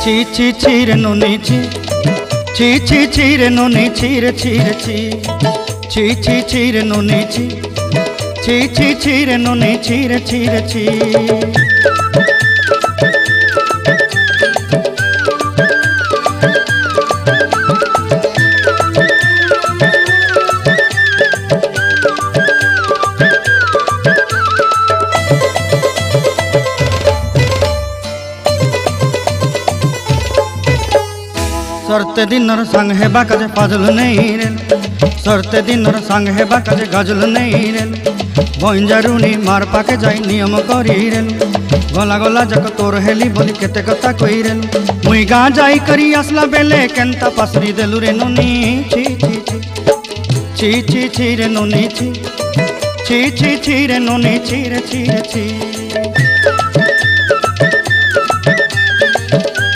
ছি ছি ছি রে নুনি ছি ছি ছি ছি রে নুনি ছি রে ছি রে ছি ছি ছি ছি রে নুনি ছি ছি ছি ছি রে নুনি ছি রে ছি রে ছি। सरते दिनर संग हेबा काजे फाजल नहीं रेल सरते दिनर संग हेबा काजे गजल नहीं रेल बंजारुनी मार पाके जाई नियम करी रेल गला गला जक तोर हेली बोली केते कथा कई रेल मुई गा जाई करी आसला बेले केंता पासरी देलु रे नुनी छी छी छी छी छी छी रे नुनी छी छी छी छी रे नुनी छी रे छी रे छी।